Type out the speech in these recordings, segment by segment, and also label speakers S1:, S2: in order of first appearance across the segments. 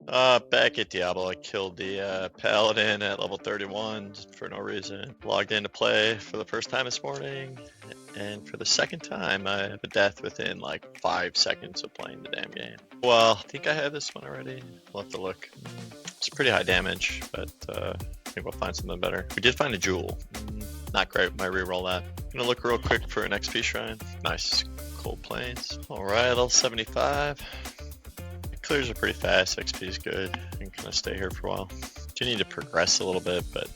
S1: Back at Diablo, I killed the Paladin at level 31 for no reason. Logged in to play for the first time this morning, and for the second time, I have a death within like 5 seconds of playing the damn game. Well, I think I have this one already. We'll have to look. It's pretty high damage, but I think we'll find something better. We did find a jewel. Not great, might reroll that. Gonna look real quick for an XP shrine. Nice, cold plains. Alright, level 75. Clears are pretty fast, XP is good. You can kind of stay here for a while. Do need to progress a little bit, but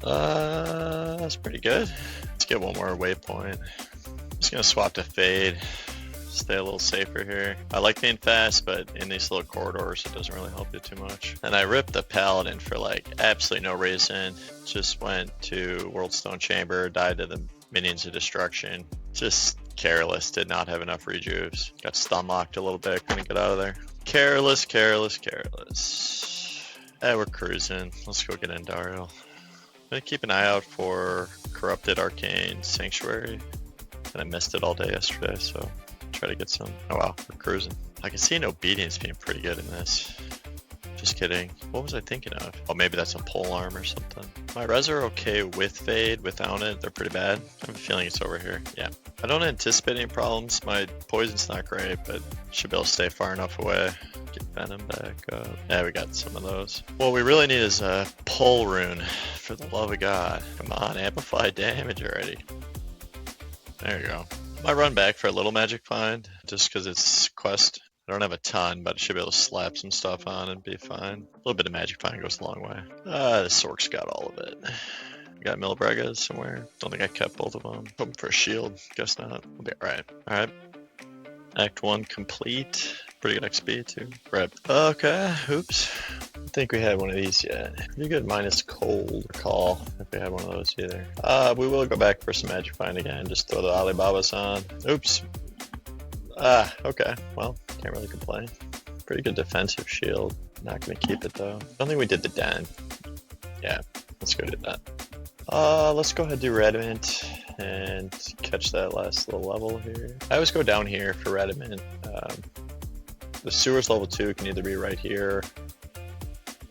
S1: that's pretty good. Let's get one more waypoint. I'm just gonna swap to fade. Stay a little safer here. I like being fast, but in these little corridors, it doesn't really help you too much. And I ripped the Paladin for like absolutely no reason. Just went to World Stone Chamber, died to the minions of destruction. Just careless, did not have enough rejuves. Got stun locked a little bit, couldn't get out of there. Careless. We're cruising. Let's go get in Dario. I'm gonna keep an eye out for Corrupted Arcane Sanctuary. And I missed it all day yesterday, so try to get some. Oh wow, we're cruising. I can see an Obedience being pretty good in this. Just kidding. What was I thinking of? Oh, maybe that's a pole arm or something. My res are okay with fade. Without it, they're pretty bad. I have a feeling it's over here. Yeah. I don't anticipate any problems. My poison's not great, but should be able to stay far enough away. Get Venom back up. Yeah, we got some of those. What we really need is a pole rune, for the love of God. Come on, amplify damage already. There you go. I run back for a little magic find, just because it's quest. I don't have a ton, but I should be able to slap some stuff on and be fine. A little bit of magic find goes a long way. The Sorc's got all of it. We got Milbregas somewhere. Don't think I kept both of them. Hoping for a shield. Guess not. We'll be alright. Alright. Act 1 complete. Pretty good XP too. Rip. Okay. Oops. I think we had one of these yet. Pretty good minus cold recall if we had one of those either. We will go back for some magic find again. Just throw the Alibabas on. Oops. Okay. Well, can't really complain. Pretty good defensive shield. Not gonna keep it though. I don't think we did the den. Yeah, let's go do that. Let's go ahead and do Rediment and catch that last little level here. I always go down here for Rediment. The sewer's level 2 can either be right here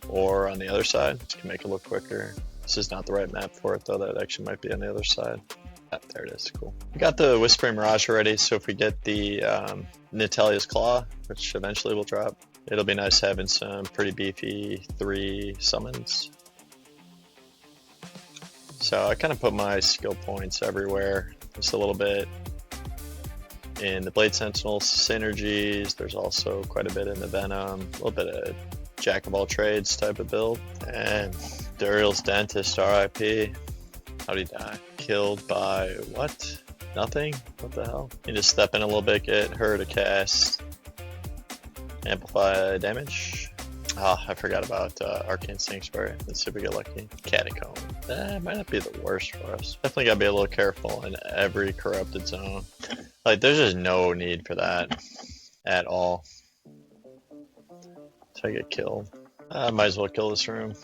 S1: or on the other side. This can make it look quicker. This is not the right map for it though. That actually might be on the other side. There it is, cool. We got the Whispering Mirage already, so if we get the Natalia's Claw, which eventually will drop, it'll be nice having some pretty beefy 3 summons. So I kind of put my skill points everywhere, just a little bit in the Blade Sentinel synergies. There's also quite a bit in the Venom, a little bit of Jack of all trades type of build. And Duriel's Dentist, RIP. How'd he die? Killed by what? Nothing? What the hell? You just step in a little bit, get her to cast amplify damage. I forgot about Arcane Sanctuary. Let's see if we get lucky. Catacomb. That might not be the worst for us. Definitely gotta be a little careful in every corrupted zone. Like, there's just no need for that at all. So I get killed. I might as well kill this room.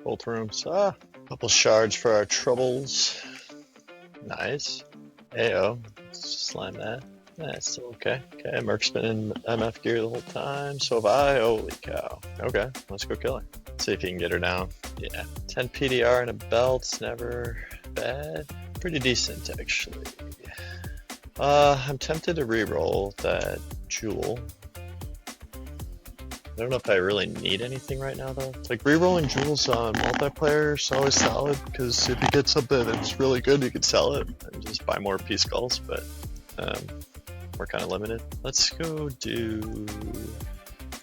S1: Both rooms. Couple shards for our troubles. Nice. Ayo. Slam that. That's still okay. Okay, Merc's been in MF gear the whole time. So have I. Holy cow. Okay, let's go kill her. Let's see if you can get her down. Yeah. 10 PDR and a belt's never bad. Pretty decent, actually. I'm tempted to reroll that jewel. I don't know if I really need anything right now though. Like, rerolling jewels on multiplayer is always solid, because if you get something that's really good, you can sell it and just buy more P skulls, but we're kind of limited. Let's go do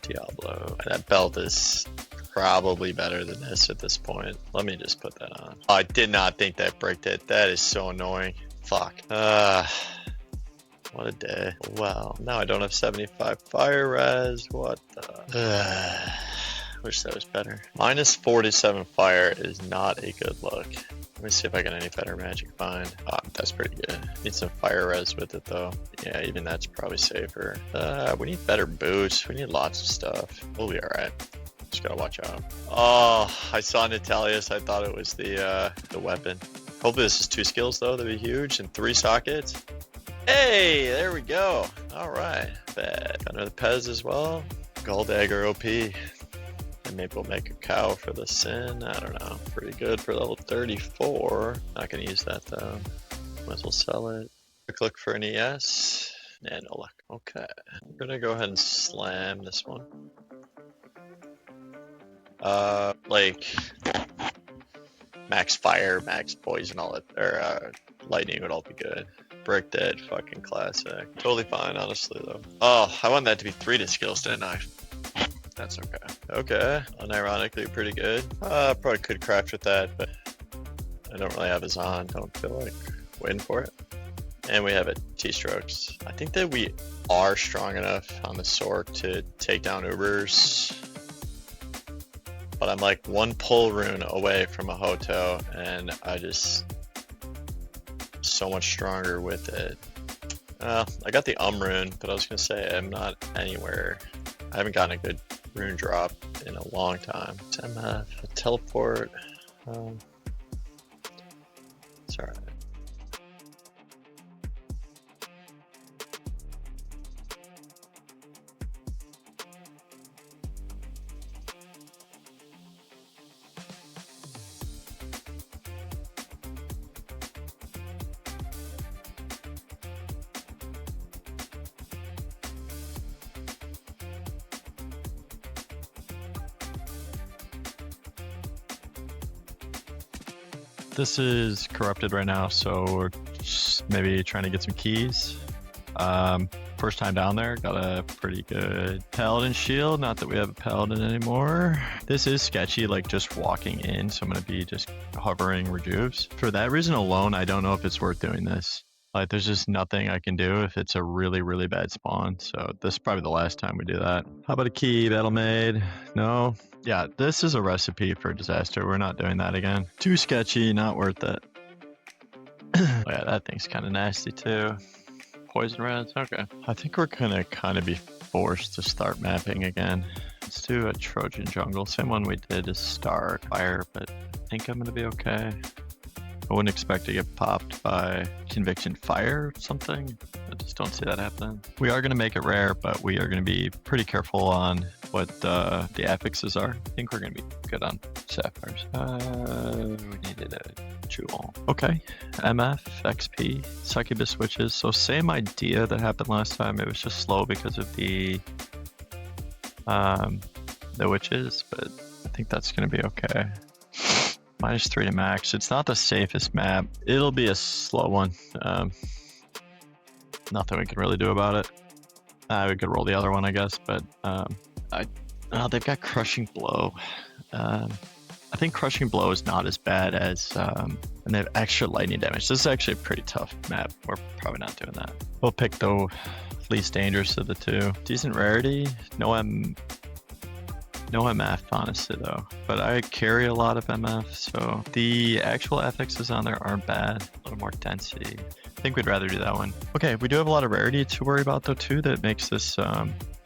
S1: Diablo. That belt is probably better than this at this point. Let me just put that on. Oh, I did not think that bricked it. That is so annoying. Fuck. What a day. Wow. Now I don't have 75 fire res. What the? Wish that was better. Minus 47 fire is not a good look. Let me see if I get any better magic find. That's pretty good. Need some fire res with it though. Yeah, even that's probably safer. We need better boosts. We need lots of stuff. We'll be alright. Just gotta watch out. Oh, I saw Natalia's. I thought it was the weapon. Hopefully this is 2 skills though. That'd be huge. And 3 sockets. Hey, there we go. All right. Bad. Got another Pez as well. Gold Dagger OP. And maybe we'll make a cow for the sin. I don't know. Pretty good for level 34. Not gonna use that though. Might as well sell it. Quick look for an ES. Yeah, no luck. Okay. We're gonna go ahead and slam this one. Like max fire, max poison, all it, or lightning would all be good. Brick dead, fucking classic. Totally fine, honestly though. Oh, I want that to be 3 to skills, didn't I? That's okay. Okay, unironically pretty good. Probably could craft with that, but I don't really have his on. Don't feel like waiting for it. And we have it T-strokes. I think that we are strong enough on the Sorc to take down Ubers. But I'm like 1 pull rune away from a HOTO, and I just so much stronger with it. I got the rune, but I was gonna say I'm not anywhere. I haven't gotten a good rune drop in a long time. SMF, a teleport. It's alright. This is corrupted right now, so we're just maybe trying to get some keys. First time down there, got a pretty good Paladin shield. Not that we have a Paladin anymore. This is sketchy, like just walking in, so I'm gonna be just hovering rejuves. For that reason alone, I don't know if it's worth doing this. Like, there's just nothing I can do if it's a really, really bad spawn. So this is probably the last time we do that. How about a key, Battle Maid? No. Yeah, this is a recipe for disaster. We're not doing that again. Too sketchy, not worth it. Oh yeah, that thing's kind of nasty too. Poison reds, okay. I think we're gonna kind of be forced to start mapping again. Let's do a Trojan Jungle. Same one we did as Star Fire, but I think I'm gonna be okay. I wouldn't expect to get popped by Conviction Fire or something. I just don't see that happening. We are going to make it rare, but we are going to be pretty careful on what the affixes are. I think we're going to be good on Sapphires. We needed a Jewel. Okay, MF, XP, Succubus Witches. So same idea that happened last time. It was just slow because of the witches, but I think that's going to be okay. -3 to max. It's not the safest map. It'll be a slow one. Nothing we can really do about it. We could roll the other one, I guess, but they've got Crushing Blow. I think Crushing Blow is not as bad as, and they have extra lightning damage. This is actually a pretty tough map. We're probably not doing that. We'll pick the least dangerous of the two. Decent rarity. No MF, honestly, though. But I carry a lot of MF, so the actual FXs on there aren't bad. A little more density. I think we'd rather do that one. Okay, we do have a lot of rarity to worry about, though, too, that makes this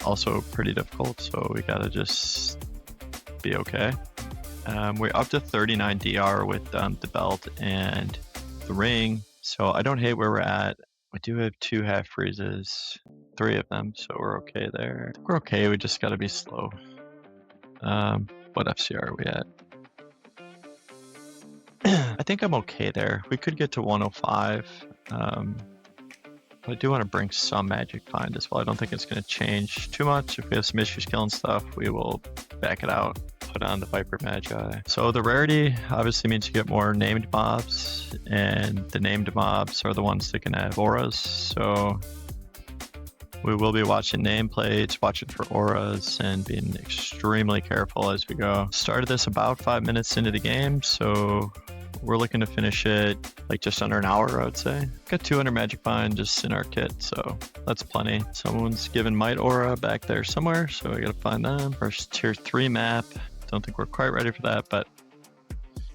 S1: also pretty difficult, so we gotta just be okay. We're up to 39 DR with the belt and the ring, so I don't hate where we're at. We do have 2 half freezes, 3 of them, so we're okay there. I think we're okay, we just gotta be slow. What FCR are we at? I think I'm okay there. We could get to 105. But I do want to bring some magic find as well. I don't think it's going to change too much. If we have some issues killing stuff, we will back it out. Put on the Viper Magi. So the rarity obviously means you get more named mobs, and the named mobs are the ones that can have auras. So we will be watching nameplates, watching for auras, and being extremely careful as we go. Started this about 5 minutes into the game, so we're looking to finish it like just under an hour, I would say. Got 200 magic find just in our kit, so that's plenty. Someone's given Might Aura back there somewhere, so we gotta find them. First tier 3 map. Don't think we're quite ready for that, but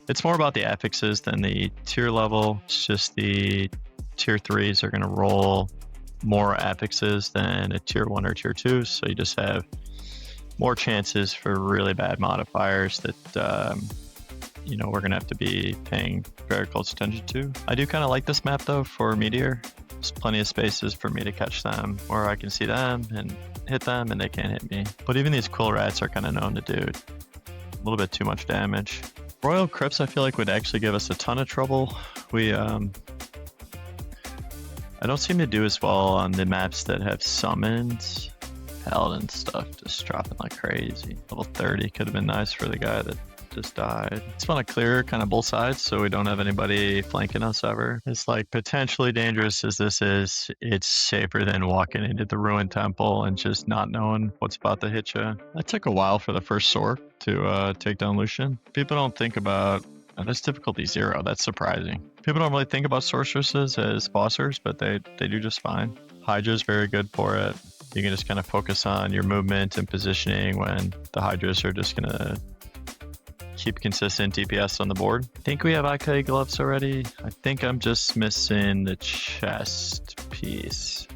S1: it's more about the affixes than the tier level. It's just the tier 3s are gonna roll more affixes than a tier 1 or tier 2, so you just have more chances for really bad modifiers that you know, we're gonna have to be paying very close attention to. I do kind of like this map though for Meteor. There's plenty of spaces for me to catch them where I can see them, and hit them and they can't hit me. But even these quill rats are kind of known to do a little bit too much damage. Royal Crypts I feel like would actually give us a ton of trouble. I don't seem to do as well on the maps that have summons. Paladin stuff just dropping like crazy. Level 30 could have been nice for the guy that just died. Just want to clear kind of both sides so we don't have anybody flanking us ever. It's like potentially dangerous as this is, it's safer than walking into the ruined temple and just not knowing what's about to hit you. That took a while for the first Sorc to take down Lucian. People don't think about, that's difficulty 0, that's surprising. People don't really think about sorceresses as bossers, but they do just fine. Hydra's very good for it. You can just kind of focus on your movement and positioning when the Hydras are just gonna keep consistent DPS on the board. I think we have IK gloves already. I think I'm just missing the chest piece.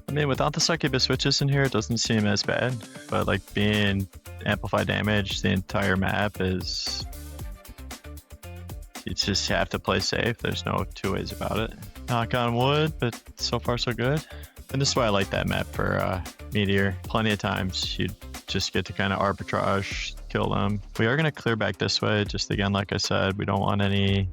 S1: I mean, without the succubus switches in here, it doesn't seem as bad, but like being amplified damage the entire map is, you just have to play safe. There's no two ways about it. Knock on wood, but so far so good. And this is why I like that map for Meteor. Plenty of times you just get to kind of arbitrage, kill them. We are going to clear back this way. Just again, like I said, we don't want anybody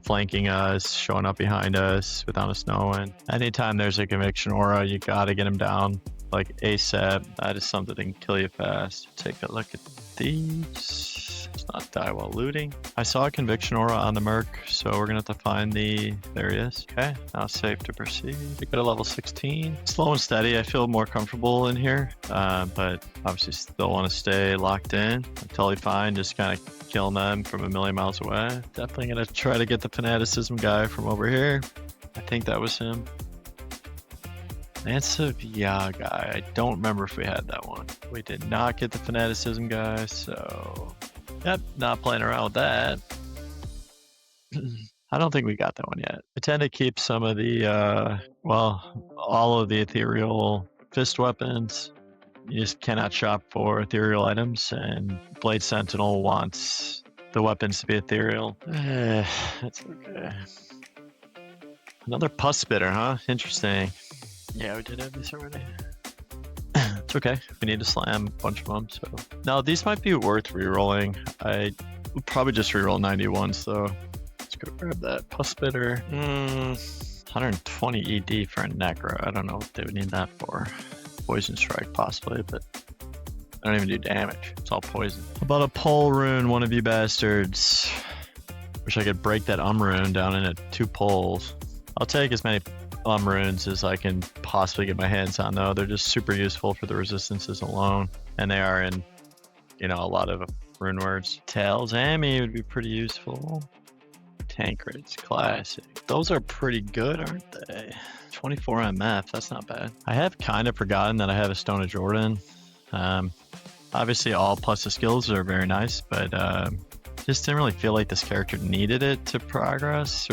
S1: flanking us, showing up behind us without us knowing. Anytime there's a conviction aura, you got to get him down like ASAP. That is something that can kill you fast. Take a look at these. Let's not die while looting. I saw a conviction aura on the Merc, so we're gonna have to find the, there he is. Okay, now safe to proceed. We got a level 16. Slow and steady, I feel more comfortable in here, but obviously still want to stay locked in. I'm totally fine, just kind of killing them from a million miles away. Definitely gonna try to get the fanaticism guy from over here. I think that was him. Lance of Ya guy. I don't remember if we had that one. We did not get the fanaticism guy, so yep, not playing around with that. I don't think we got that one yet. I tend to keep some of the, well, all of the ethereal fist weapons. You just cannot shop for ethereal items, and Blade Sentinel wants the weapons to be ethereal. That's okay. Another pus spitter, huh? Interesting. Yeah, we did have these already. It's okay. We need to slam a bunch of them. So now these might be worth rerolling. I would probably just reroll 91. So let's go grab that pus spitter. 120 ED for a necro. I don't know what they would need that for. Poison strike possibly, but I don't even do damage. It's all poison. How about a pole rune, one of you bastards? Wish I could break that rune down into 2 poles. I'll take as many runes as I can possibly get my hands on, though. They're just super useful for the resistances alone, and they are in, you know, a lot of rune words. Tails Ami would be pretty useful. Tankreds, classic. Those are pretty good, aren't they? 24 MF, that's not bad. I have kind of forgotten that I have a Stone of Jordan. Obviously all plus the skills are very nice, but just didn't really feel like this character needed it to progress,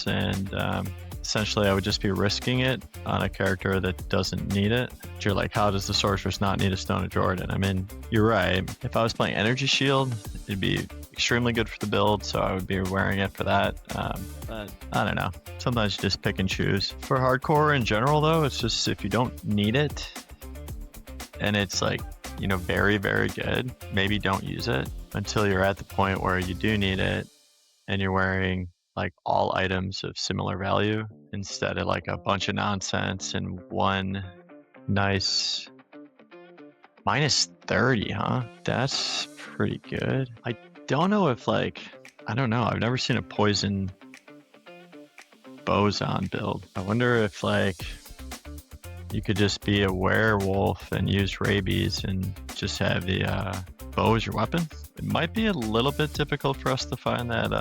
S1: and essentially I would just be risking it on a character that doesn't need it. You're like, how does the Sorceress not need a Stone of Jordan? I mean, you're right. If I was playing Energy Shield, it'd be extremely good for the build, so I would be wearing it for that. But I don't know. Sometimes you just pick and choose. For hardcore in general, though, it's just if you don't need it, and it's like, you know, very, very good, maybe don't use it until you're at the point where you do need it, and you're wearing like all items of similar value instead of like a bunch of nonsense and one nice -30, huh? That's pretty good. I don't know if like, I don't know. I've never seen a poison boson build. I wonder if like you could just be a werewolf and use rabies and just have the bow as your weapon. It might be a little bit difficult for us to find that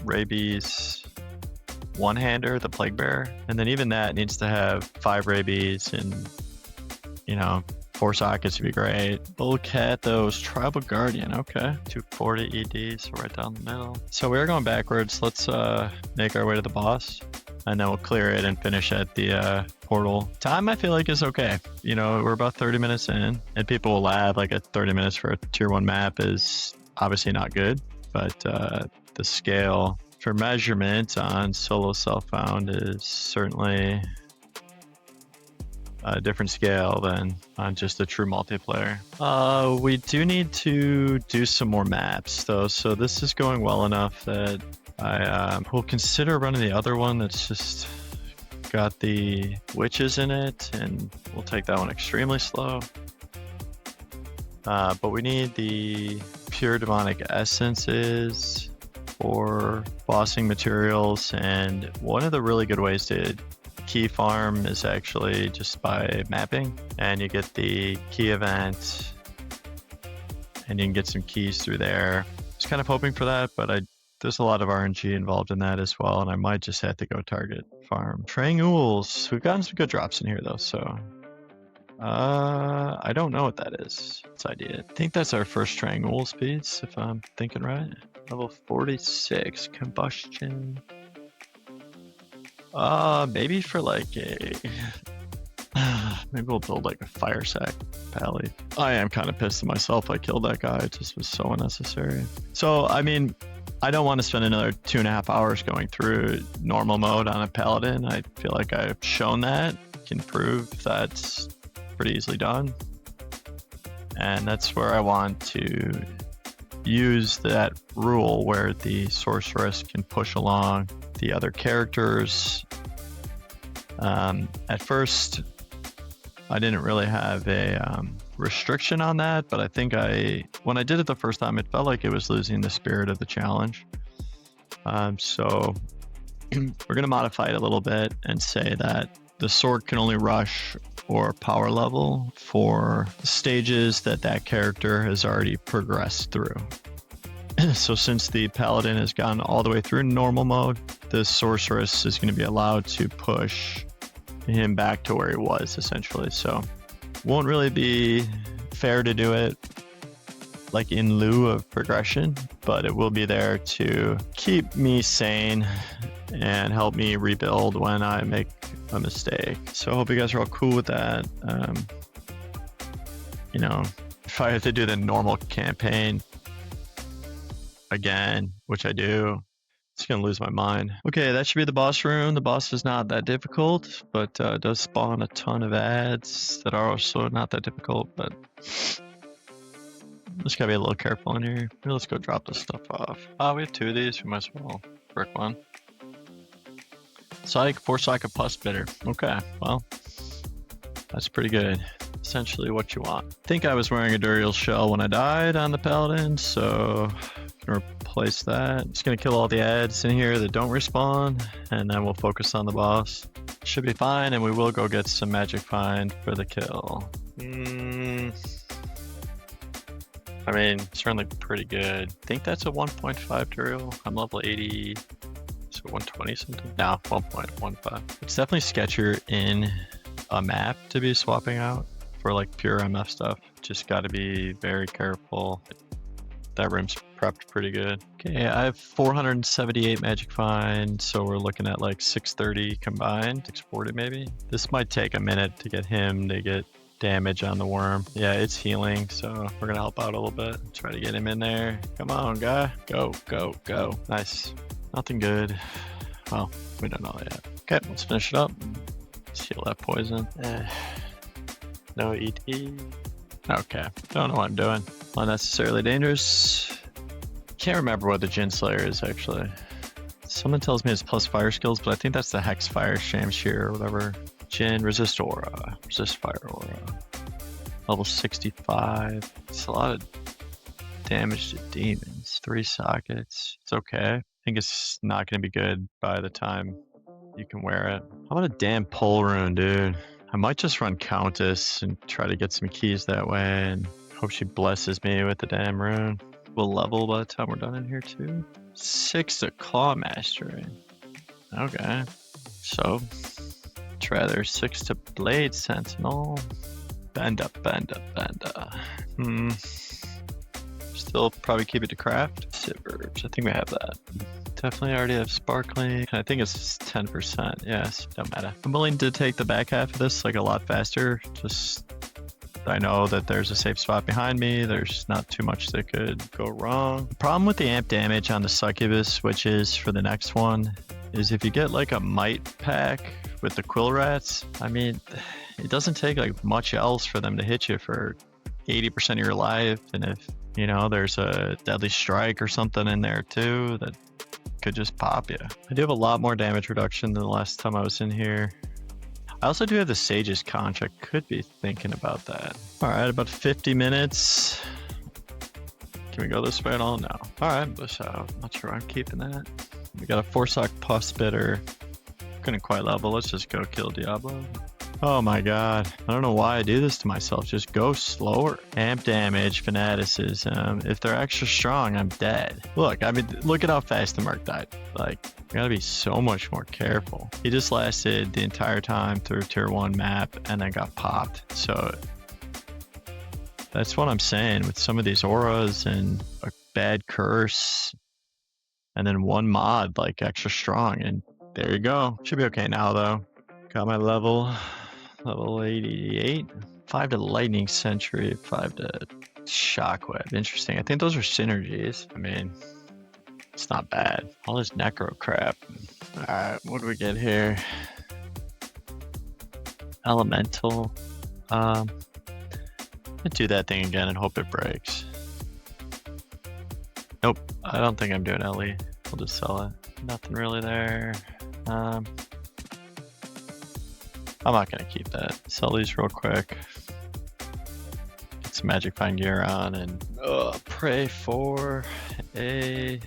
S1: rabies one-hander, the plague bearer, and then even that needs to have 5 rabies and, you know, 4 sockets would be great. Bullcat, those tribal guardian, okay, 240 ED, so right down the middle. So we are going backwards. Let's make our way to the boss, and then we'll clear it and finish at the portal. Time I feel like is okay. You know, we're about 30 minutes in, and people will laugh like at 30 minutes for a tier 1 map is obviously not good, but the scale for measurement on solo self found is certainly a different scale than on just a true multiplayer. We do need to do some more maps though, so this is going well enough that I will consider running the other one that's just got the witches in it, and we'll take that one extremely slow. But we need the pure demonic essences for bossing materials, and one of the really good ways to key farm is actually just by mapping, and you get the key event and you can get some keys through there. I was kind of hoping for that, but there's a lot of RNG involved in that as well, and I might just have to go target farm. Triangles, we've gotten some good drops in here though, so I don't know what that is. Let's ID it. I think that's our first triangle speeds, if I'm thinking right. Level 46, combustion. Maybe for like a... maybe we'll build like a fire sack pally. I am kind of pissed at myself I killed that guy. It just was so unnecessary. So, I mean, I don't want to spend another 2.5 hours going through normal mode on a paladin. I feel like I've shown that. Can prove that's pretty easily done. And that's where I want to use that rule where the sorceress can push along the other characters. At first, I didn't really have a restriction on that, but I think when I did it the first time, it felt like it was losing the spirit of the challenge. So we're going to modify it a little bit and say that the sword can only rush or power level for stages that character has already progressed through. So since the paladin has gone all the way through normal mode, the sorceress is going to be allowed to push him back to where he was, essentially. So won't really be fair to do it like in lieu of progression, but it will be there to keep me sane and help me rebuild when I make a mistake. So I hope you guys are all cool with that. You know, if I have to do the normal campaign again, which I do, it's gonna lose my mind. Okay, that should be the boss room. The boss is not that difficult, but does spawn a ton of ads that are also not that difficult, but just gotta be a little careful in here. Let's go drop this stuff off. We have 2 of these. We might as well brick one. Psych, 4 psych, a pus bitter. Okay, well, that's pretty good. Essentially what you want. I think I was wearing a Duriel shell when I died on the paladin, so replace that. Just gonna kill all the ads in here that don't respawn, and then we'll focus on the boss. Should be fine, and we will go get some magic find for the kill. I mean, certainly pretty good. I think that's a 1.5 Duriel. I'm level 80, so 120 something? No, 1.15. It's definitely sketchier in a map to be swapping out for like pure MF stuff. Just gotta be very careful. That room's prepped pretty good. Okay, I have 478 magic find, so we're looking at like 630 combined, 640 maybe. This might take a minute to get him to get damage on the worm. Yeah, it's healing, so we're gonna help out a little bit. Try to get him in there. Come on, guy. Go, go, go. Nice. Nothing good. Well, we don't know yet. Okay, let's finish it up. Let's heal that poison. No ET. Okay, don't know what I'm doing. Unnecessarily dangerous. Can't remember what the Jin Slayer is actually. Someone tells me it's plus fire skills, but I think that's the Hex Fire Sham Shear or whatever. Jin, resist aura, resist fire aura. Level 65. It's a lot of damage to demons. 3 sockets. It's okay. I think it's not going to be good by the time you can wear it. How about a damn pole rune, dude? I might just run Countess and try to get some keys that way and hope she blesses me with the damn rune. We'll level by the time we're done in here too. 6 to Claw Mastery. Okay. So, rather 6 to Blade Sentinel. Bend up, bend up, bend up. Still probably keep it to craft. Sivers, I think we have that. Definitely already have Sparkling. I think it's 10%. Yes, don't matter. I'm willing to take the back half of this like a lot faster. Just, I know that there's a safe spot behind me. There's not too much that could go wrong. The problem with the amp damage on the Succubus, which is for the next one, is if you get like a Might pack with the Quill Rats, I mean, it doesn't take like much else for them to hit you for 80% of your life. And if, you know, there's a deadly strike or something in there too, that could just pop you. I do have a lot more damage reduction than the last time I was in here. I also do have the Sage's Conch. I could be thinking about that. All right, about 50 minutes. Can we go this way at all? No. All right, so I'm not sure I'm keeping that. We got a 4-sock Pus Bitter. Couldn't quite level. Let's just go kill Diablo. Oh my god. I don't know why I do this to myself. Just go slower. Amp damage, fanaticism. If they're extra strong, I'm dead. Look, I mean, look at how fast the Merc died. Like, I gotta be so much more careful. He just lasted the entire time through tier 1 map and then got popped. So that's what I'm saying with some of these auras and a bad curse and then one mod like extra strong, and there you go. Should be okay now though. Got my level 88. 5 to Lightning Sentry, 5 to Shockwave. Interesting. I think those are synergies. I mean, it's not bad. All this necro crap. Alright, what do we get here? Elemental. Do that thing again and hope it breaks. Nope, I don't think I'm doing LE. We'll just sell it. Nothing really there. I'm not gonna keep that. Sell these real quick. Get some Magic Find gear on and pray for a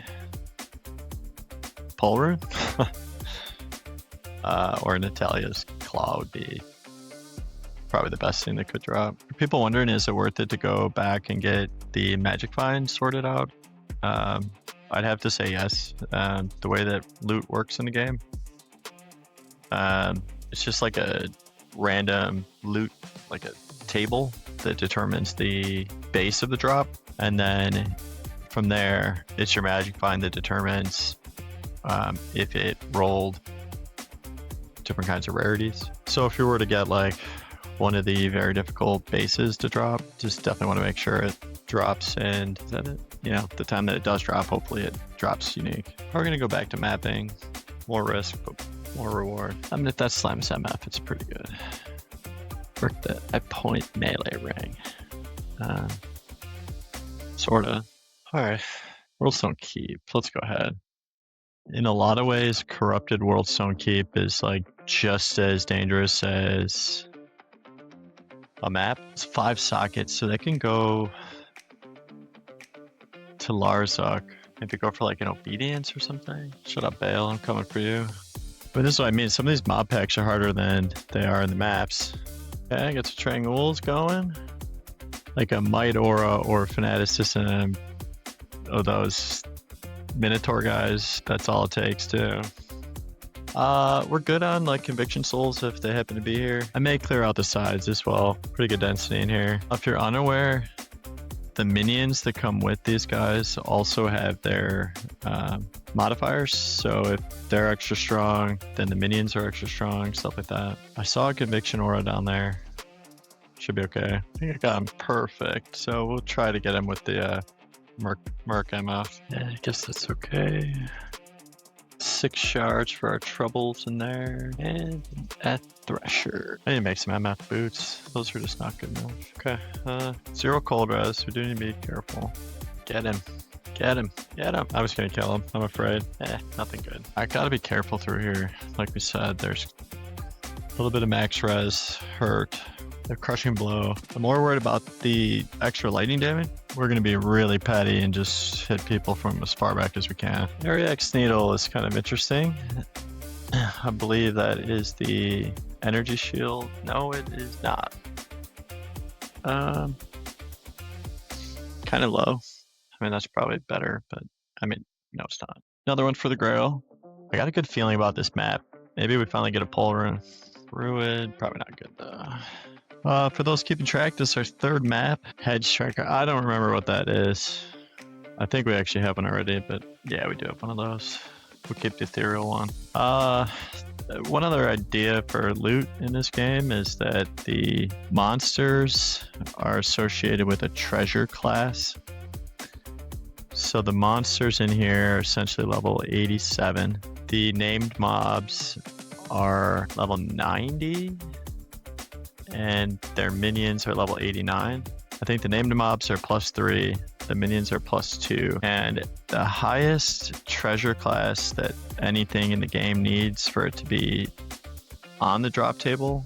S1: Pole Rune. Or Natalia's Claw would be probably the best thing that could drop. Are people wondering, is it worth it to go back and get the Magic Find sorted out? I'd have to say yes. The way that loot works in the game, it's just like a random loot, like a table that determines the base of the drop, and then from there, it's your Magic Find that determines if it rolled different kinds of rarities. So if you were to get like one of the very difficult bases to drop, just definitely want to make sure it drops, and is that it? You know, the time that it does drop, hopefully it drops unique. We're gonna go back to mapping. More risk, but more reward. I mean, if that slams MF, it's pretty good. Work the I point melee ring. Sorta. Alright, Worldstone Keep. Let's go ahead. In a lot of ways, corrupted Worldstone Keep is like just as dangerous as a map. It's 5 sockets, so they can go to Larzuk. Maybe go for like an obedience or something. Shut up, Bale, I'm coming for you. But this is what I mean. Some of these mob packs are harder than they are in the maps. Okay, get some Triangles going. Like a Might Aura or Fanaticism. Oh, those Minotaur guys, that's all it takes too. We're good on like Conviction Souls if they happen to be here. I may clear out the sides as well. Pretty good density in here. If you're unaware, the minions that come with these guys also have their modifiers. So if they're extra strong, then the minions are extra strong, stuff like that. I saw a Conviction Aura down there. Should be okay. I think I got him perfect. So we'll try to get him with the Merc MF. Yeah, I guess that's okay. 6 shards for our troubles in there, and a Thresher. I need to make some MF boots. Those are just not good enough. Okay, 0 cold res. We do need to be careful. Get him. Get him. Get him. I was gonna kill him. I'm afraid. Nothing good. I gotta be careful through here. Like we said, there's a little bit of max res hurt. The crushing blow. I'm more worried about the extra lightning damage. We're going to be really petty and just hit people from as far back as we can. Area X Needle is kind of interesting. I believe that is the energy shield. No, it is not. Kind of low. I mean, that's probably better, but I mean, no, it's not. Another one for the Grail. I got a good feeling about this map. Maybe we finally get a Pole Rune. Druid, probably not good though. For those keeping track, this is our 3rd map, Hedge Striker. I don't remember what that is. I think we actually have one already, but yeah, we do have one of those. We'll keep the ethereal one. One other idea for loot in this game is that the monsters are associated with a treasure class. So the monsters in here are essentially level 87. The named mobs are level 90. and their minions are level 89. I think the named mobs are +3, the minions are +2, and the highest treasure class that anything in the game needs for it to be on the drop table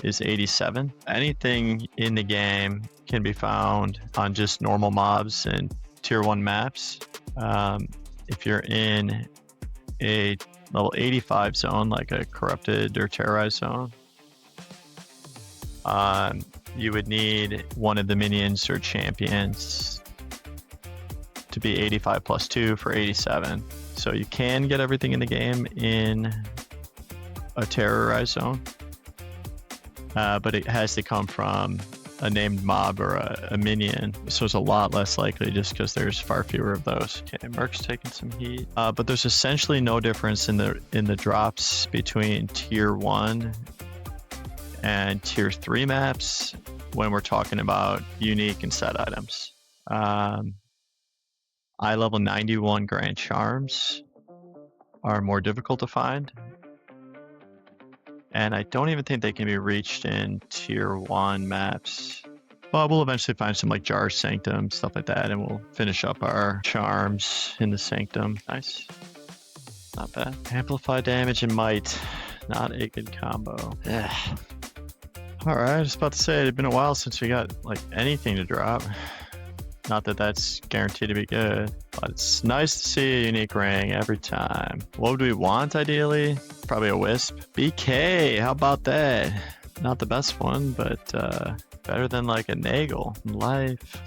S1: is 87. Anything in the game can be found on just normal mobs and tier 1 maps. If you're in a level 85 zone, like a corrupted or terrorized zone, you would need one of the minions or champions to be 85 +2 for 87. So you can get everything in the game in a terrorized zone, but it has to come from a named mob or a minion, so it's a lot less likely just because there's far fewer of those. Okay, Merc's taking some heat, but there's essentially no difference in the drops between tier 1 and tier 3 maps when we're talking about unique and set items. Eye level 91 Grand Charms are more difficult to find, and I don't even think they can be reached in tier 1 maps. But we'll eventually find some like Jar Sanctum, stuff like that, and we'll finish up our charms in the Sanctum. Nice. Not bad. Amplify damage and might. Not a good combo. Yeah. Alright, I was about to say, it's been a while since we got like anything to drop. Not that that's guaranteed to be good, but it's nice to see a unique ring every time. What would we want ideally? Probably a Wisp. BK, how about that? Not the best one, but better than like a Nagel in life.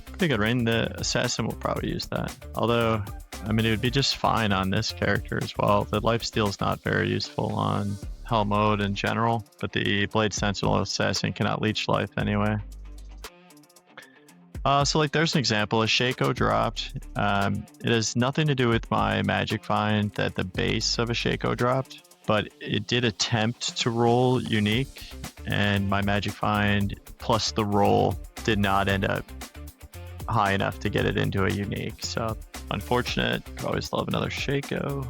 S1: Pretty good ring. The Assassin will probably use that. Although, I mean, it would be just fine on this character as well. The lifesteal is not very useful on Hell mode in general, but the Blade Sentinel Assassin cannot leech life anyway. So like there's an example, a Shaco dropped. It has nothing to do with my magic find that the base of a Shaco dropped, but it did attempt to roll unique, and my magic find plus the roll did not end up high enough to get it into a unique. So unfortunate. Could always love another Shaco.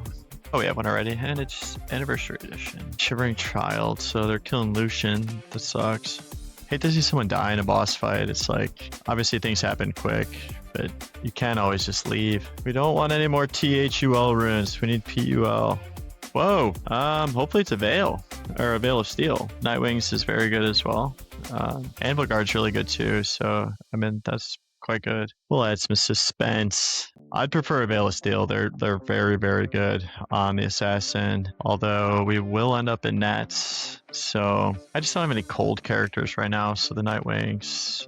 S1: Oh, we have one already, and it's Anniversary Edition. Shivering Child, so they're killing Lucian. That sucks. Hate to see someone die in a boss fight. It's like, obviously things happen quick, but you can't always just leave. We don't want any more THUL runes. We need PUL. Whoa, hopefully it's a Veil, or a Veil of Steel. Nightwings is very good as well. Anvil Guard's really good too, so, I mean, that's quite good. We'll add some suspense. I'd prefer a Veil of Steel. They're very, very good on the Assassin, although we will end up in Nats. So I just don't have any cold characters right now, so the Nightwings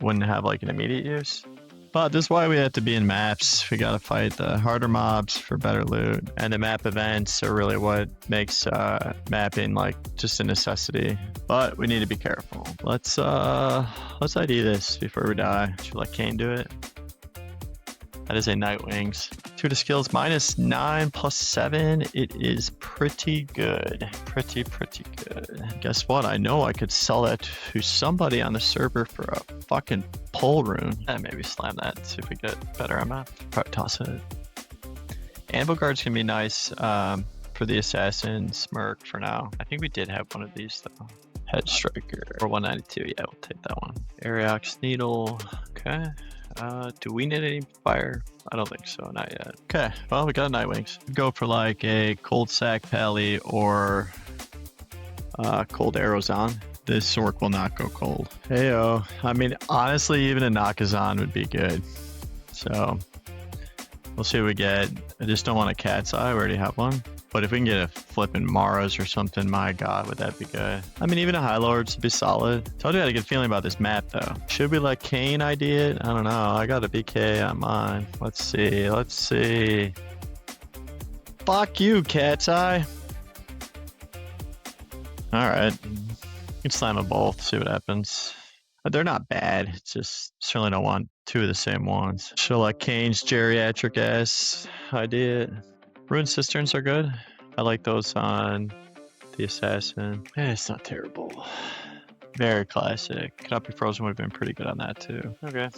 S1: wouldn't have like an immediate use. But this is why we have to be in maps. We gotta fight the harder mobs for better loot, and the map events are really what makes mapping like just a necessity. But we need to be careful. Let's ID this before we die. Should we let Kane do it? That is a Nightwings. 2 to skills, -9 +7. It is pretty good. Pretty good. Guess what? I know I could sell that to somebody on the server for a fucking pole rune. Maybe slam that, see if we get better amount. Probably toss it. Anvil Guard's gonna be nice for the Assassin Smirk for now. I think we did have one of these though. Head Striker, or 192, yeah, we'll take that one. Ariox Needle, okay. Do we need any fire? I don't think so, not yet. Okay, well, we got Nightwings. Go for like a Cold Sack Pally or Cold Arrows on. This Sorc will not go cold. Heyo. I mean, honestly, even a Nakazan would be good. So, we'll see what we get. I just don't want a Cat's Eye, we already have one. But if we can get a flippin' Mara's or something, my god, would that be good. I mean, even a High Lord's would be solid. Told you I had a good feeling about this map, though. Should we let Kane ID it? I don't know. I got a BK on mine. Let's see. Fuck you, Cat's Eye. Alright. You can slam them both, see what happens. They're not bad. It's just, certainly don't want 2 of the same ones. Should let Kane's geriatric ass ID it. Rune Cisterns are good. I like those on the Assassin. It's not terrible. Very classic. Cannot Be Frozen would have been pretty good on that too. Okay.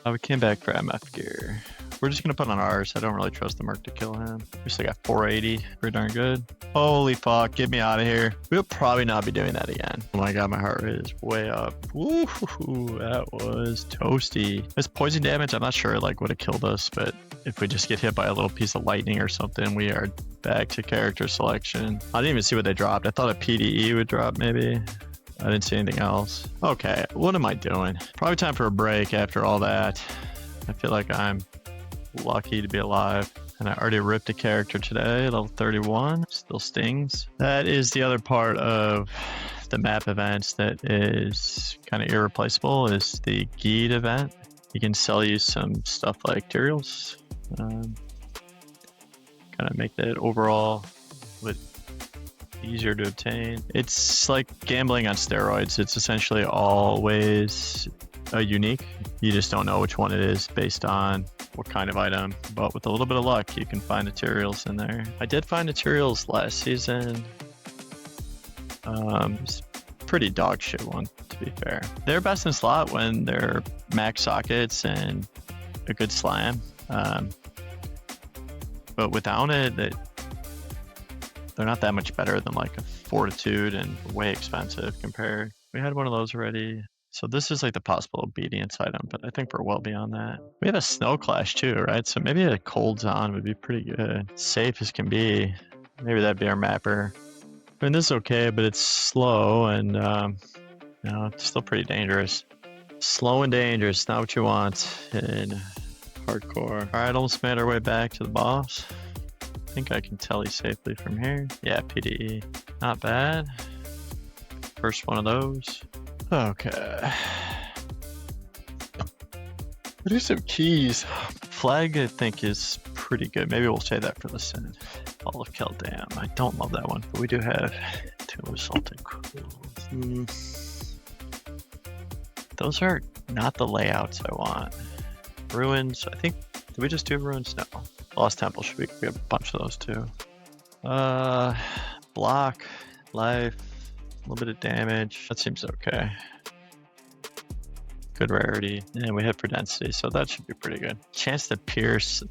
S1: We came back for MF gear. We're just gonna put on ours. I don't really trust the Merc to kill him. We still got 480. Pretty darn good. Holy fuck, get me out of here. We'll probably not be doing that again. Oh my god, my heart rate is way up. Woo, that was toasty. This poison damage, I'm not sure like would have killed us, but if we just get hit by a little piece of lightning or something, we are back to character selection. I didn't even see what they dropped. I thought a PDE would drop maybe. I didn't see anything else. Okay, what am I doing? Probably time for a break after all that. I feel like I'm lucky to be alive. And I already ripped a character today, level 31. Still stings. That is the other part of the map events that is kind of irreplaceable, is the Guide event. You can sell you some stuff like materials. Kind of make that overall easier to obtain. It's like gambling on steroids. It's essentially always unique. You just don't know which one it is based on what kind of item, but with a little bit of luck you can find materials in there. I did find materials last season. It's pretty dog shit one, to be fair. They're best in slot when they're max sockets and a good slam, but without it, they're not that much better than like a fortitude and way expensive compared. We had one of those already. So this is like the possible obedience item, but I think we're well beyond that. We have a snow clash too, right? So maybe a cold zone would be pretty good. Safe as can be. Maybe that'd be our mapper. I mean, this is okay, but it's slow and you know, it's still pretty dangerous. Slow and dangerous, not what you want in hardcore. All right, almost made our way back to the boss. I think I can tele safely from here. Yeah, PDE. Not bad. First one of those. Okay. What are some keys? Flag, I think, is pretty good. Maybe we'll say that for the Sin. Ball of Keldam. I don't love that one, but we do have two assaulting quills. Those are not the layouts I want. Ruins, I think, did we just do ruins? No. Lost Temple should be, we have a bunch of those too. Block, life, a little bit of damage. That seems okay. Good rarity, and we hit for density, so that should be pretty good. Chance to pierce,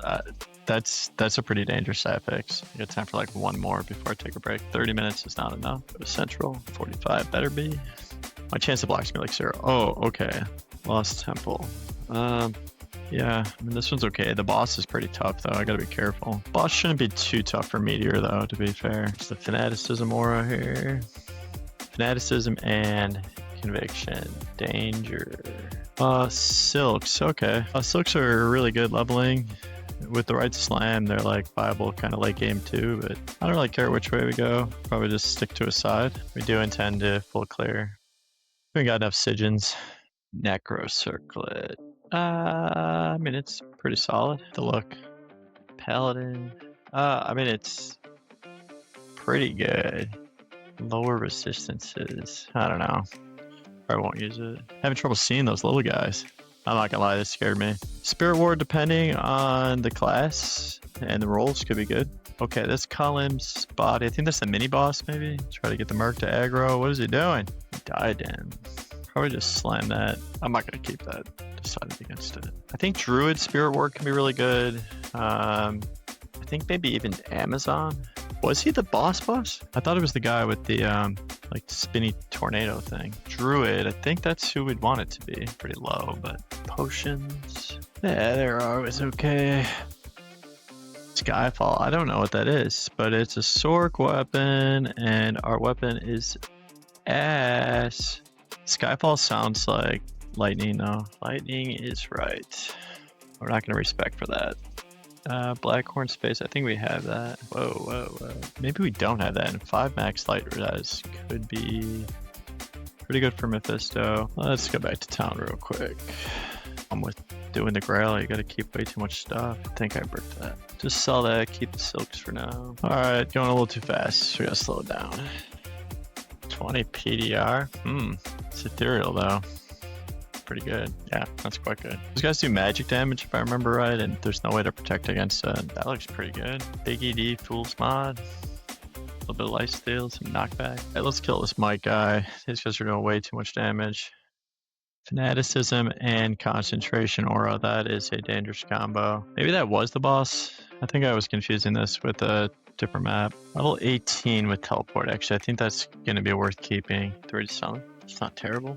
S1: that's a pretty dangerous affix. I got time for like one more before I take a break. 30 minutes is not enough. Go to Central, 45 better be. My chance to block's gonna be like 0. Oh, okay. Lost Temple. Yeah, I mean, this one's okay. The boss is pretty tough, though. I gotta be careful. Boss shouldn't be too tough for Meteor, though, to be fair. It's the Fanaticism aura here. Fanaticism and Conviction. Danger. Silks. Okay. Silks are really good leveling. With the right slam, they're like viable kind of late game too, but I don't really care which way we go. Probably just stick to a side. We do intend to full clear. We got enough Sigins. Necro Circlet. I mean, it's pretty solid to look. Paladin. I mean, it's pretty good. Lower resistances. I don't know. I won't use it. Having trouble seeing those little guys. I'm not gonna lie, this scared me. Spirit Ward, depending on the class and the rolls, could be good. Okay, this Column's body. I think that's the mini boss, maybe. Try to get the Merc to aggro. What is he doing? He died in. Probably just slam that. I'm not gonna keep that. Decided against it. I think Druid Spirit Ward can be really good. I think maybe even Amazon. Was he the boss? I thought it was the guy with the like spinny tornado thing. Druid, I think that's who we'd want it to be. Pretty low, but potions. Yeah, they're always okay. Skyfall, I don't know what that is, but it's a Sorc weapon, and our weapon is ass. Skyfall sounds like lightning though. Lightning is right. We're not gonna respect for that. Blackhorn Space, I think we have that. Whoa. Maybe we don't have that. And 5 max light res could be pretty good for Mephisto. Let's go back to town real quick. I'm with doing the Grail, you gotta keep way too much stuff. I think I bricked that. Just sell that, keep the silks for now. Alright, going a little too fast. We gotta slow it down. 20 PDR. It's ethereal though. Pretty good. Yeah, that's quite good. These guys do magic damage if I remember right, and there's no way to protect against it. That looks pretty good. Big ED, Fool's Mod. A little bit of lifesteal, some knockback. Alright, let's kill this Mike guy. These guys are doing way too much damage. Fanaticism and Concentration Aura. That is a dangerous combo. Maybe that was the boss. I think I was confusing this with a different map. Level 18 with Teleport. Actually, I think that's going to be worth keeping. 3 to summon. It's not terrible.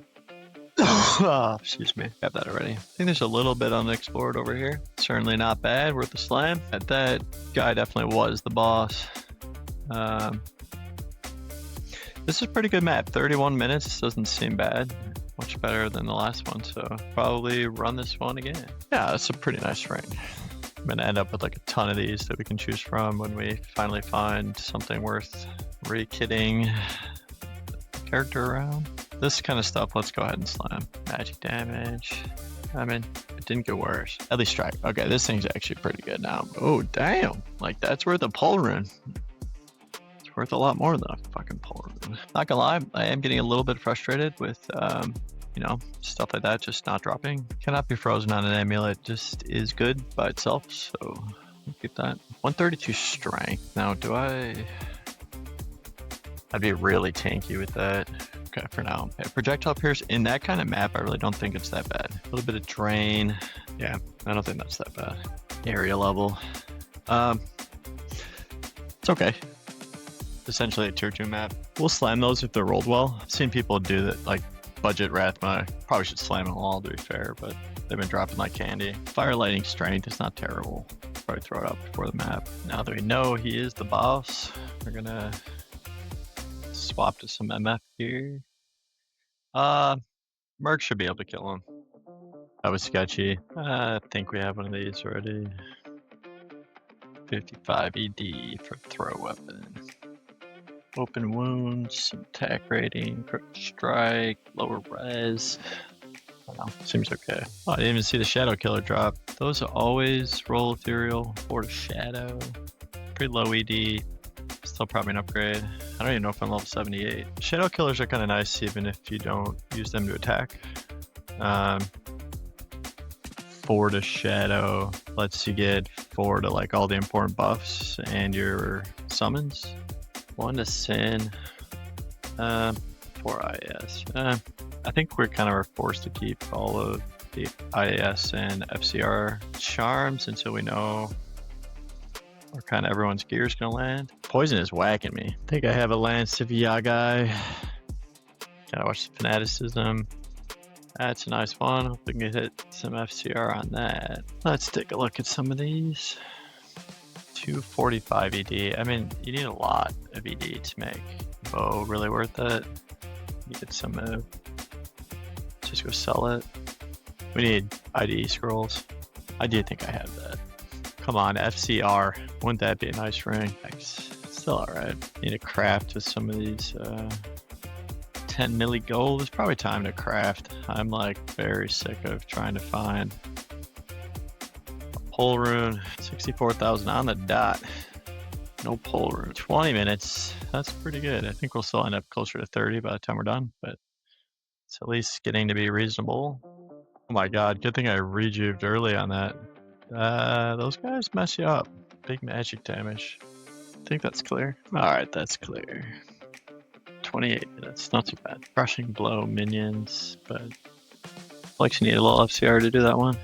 S1: Oh, excuse me. Got that already. I think there's a little bit unexplored over here. Certainly not bad. Worth a slam. That guy definitely was the boss. This is a pretty good map. 31 minutes doesn't seem bad. Much better than the last one, so probably run this one again. Yeah, it's a pretty nice ring. I'm gonna end up with like a ton of these that we can choose from when we finally find something worth re-kitting the character around. This kind of stuff, let's go ahead and slam. Magic damage. I mean, it didn't get worse. At least strike. Okay, this thing's actually pretty good now. Oh, damn. Like, that's worth a pull rune. It's worth a lot more than a fucking pull rune. Not gonna lie, I am getting a little bit frustrated with, you know, stuff like that just not dropping. Cannot be frozen on an amulet. Just is good by itself, so we'll keep that. 132 strength. Now, I'd be really tanky with that. Okay, for now. Okay, projectile pierce in that kind of map, I really don't think it's that bad. A little bit of drain. Yeah, I don't think that's that bad. Area level. It's okay. Essentially a tier 2 map. We'll slam those if they're rolled well. I've seen people do that, like budget Rathma. Probably should slam them all to be fair, but they've been dropping like candy. Fire lightning strength is not terrible. Probably throw it out before the map. Now that we know he is the boss, we're gonna swap to some MF here. Merc should be able to kill him. That was sketchy. I think we have one of these already. 55 ED for throw weapon. Open wounds, attack rating, crit strike, lower res. I don't know, seems okay. Oh, I didn't even see the shadow killer drop. Those always roll ethereal, 4 to shadow. Pretty low ED. Still probably an upgrade. I don't even know if I'm level 78. Shadow killers are kind of nice even if you don't use them to attack. 4 to shadow lets you get 4 to like all the important buffs and your summons. 1 to sin. 4 IAS. I think we're kind of forced to keep all of the IAS and FCR charms until we know where kind of everyone's gear is gonna land. Poison is whacking me. I think I have a Lance of Yagai. Gotta watch the Fanaticism. That's a nice one. Hope we can hit some FCR on that. Let's take a look at some of these. 245 ED. I mean, you need a lot of ED to make bow really worth it. You get some of. Just go sell it. We need IDE scrolls. I do think I have that. Come on, FCR. Wouldn't that be a nice ring? Thanks. Still alright. Need to craft with some of these 10 milli gold. It's probably time to craft. I'm like very sick of trying to find a pull rune. 64,000 on the dot. No pull rune. 20 minutes. That's pretty good. I think we'll still end up closer to 30 by the time we're done, but it's at least getting to be reasonable. Oh my god, good thing I rejuved early on that. Those guys mess you up. Big magic damage. I think that's clear. Alright, that's clear. 28 minutes, not too bad. Crushing blow minions, but like you need a little FCR to do that one.